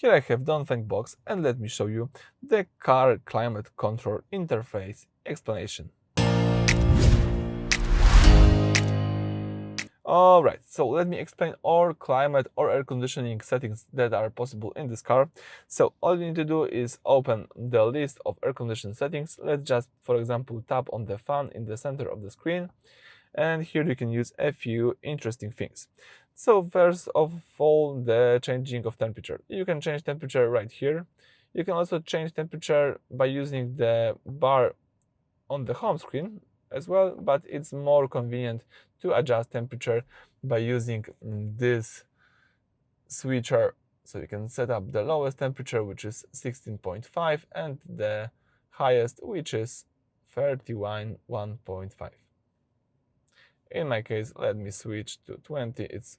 Here I have Dongfeng Box, and let me show you the car climate control interface explanation. Alright, so let me explain all climate or air conditioning settings that are possible in this car. So all you need to do is open the list of air conditioning settings. Let's just, for example, tap on the fan in the center of the screen. And here you can use a few interesting things. So first of all, the changing of temperature. You can change temperature right here. You can also change temperature by using the bar on the home screen as well, but it's more convenient to adjust temperature by using this switcher. So you can set up the lowest temperature, which is 16.5, and the highest, which is 31.5. In my case, let me switch to 20. It's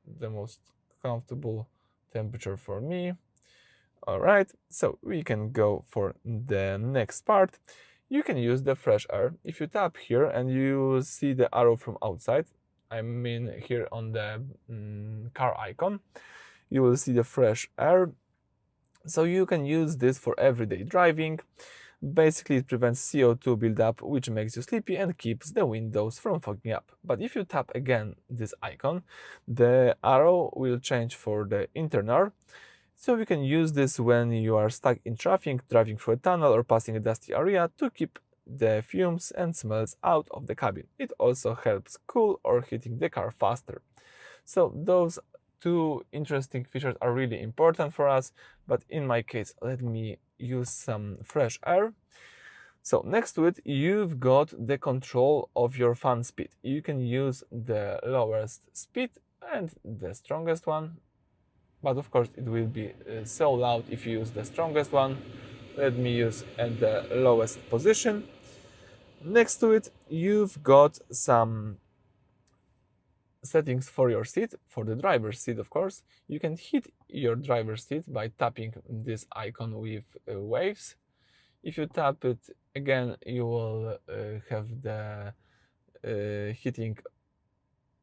the most comfortable temperature for me. All right, so we can go for the next part. You can use the fresh air. If you tap here and you see the arrow from outside, I mean here on the car icon, you will see the fresh air. So you can use this for everyday driving. Basically, it prevents CO2 buildup, which makes you sleepy and keeps the windows from fogging up. But if you tap again this icon, the arrow will change for the internal. So you can use this when you are stuck in traffic, driving through a tunnel or passing a dusty area to keep the fumes and smells out of the cabin. It also helps cool or heating the car faster. So those two interesting features are really important for us, but in my case, let me use some fresh air. So next to it, you've got the control of your fan speed. You can use the lowest speed and the strongest one, but of course it will be so loud if you use the strongest one. Let me use at the lowest position. Next to it, you've got some settings for your seat, for the driver's seat, of course. You can heat your driver's seat by tapping this icon with waves. If you tap it again, you will have the heating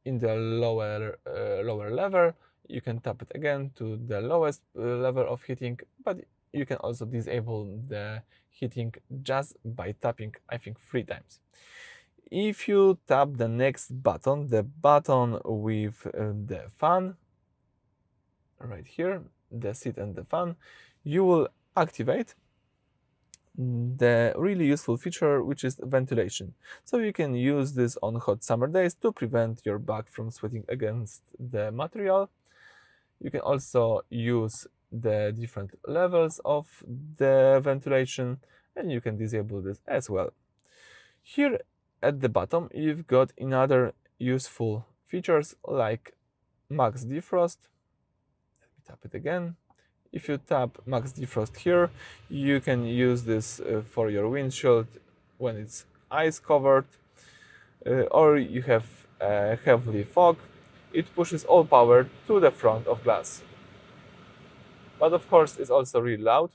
in the lower level. You can tap it again to the lowest level of heating, but you can also disable the heating just by tapping, I think, 3 times. If you tap the next button, the button with the fan, right here, the seat and the fan, you will activate the really useful feature, which is ventilation. So you can use this on hot summer days to prevent your back from sweating against the material. You can also use the different levels of the ventilation, and you can disable this as well. Here at the bottom, you've got another useful features like Max Defrost. Let me tap it again. If you tap Max Defrost here, you can use this for your windshield when it's ice covered, or you have heavily fog. It pushes all power to the front of glass. But of course, it's also really loud.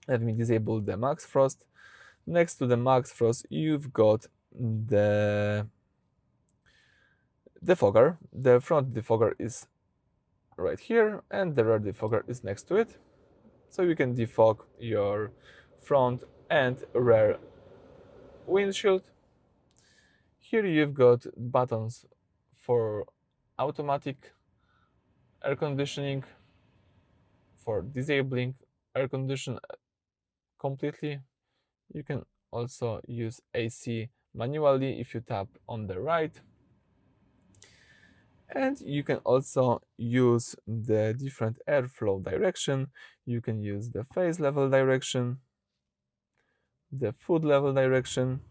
Let me disable the Max Frost. Next to the Max Frost, you've got the defogger. The front defogger is right here, and the rear defogger is next to it. So you can defog your front and rear windshield. Here you've got buttons for automatic air conditioning, for disabling air condition completely. You can also use AC manually if you tap on the right. And you can also use the different airflow direction. You can use the phase level direction, the foot level direction.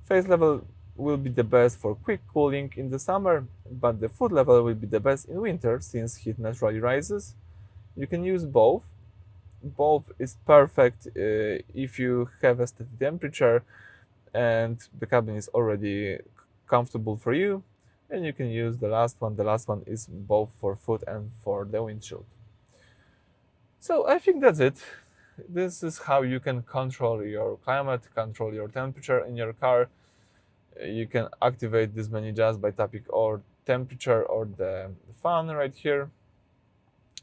Phase level will be the best for quick cooling in the summer, but the foot level will be the best in winter since heat naturally rises. You can use both. Both is perfect if you have a steady temperature and the cabin is already comfortable for you. And you can use the last one. The last one is both for foot and for the windshield. So I think that's it. This is how you can control your climate, control your temperature in your car. You can activate this menu just by tapping or temperature or the fan right here.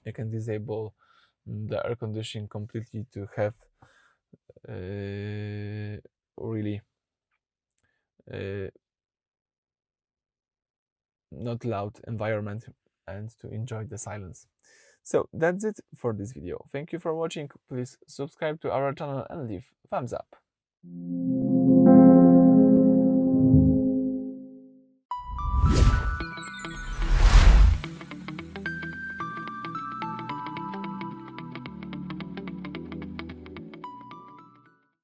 You can disable the air conditioning completely to have really not loud environment and to enjoy the silence. So that's it for this video. Thank you for watching. Please subscribe to our channel and leave thumbs up.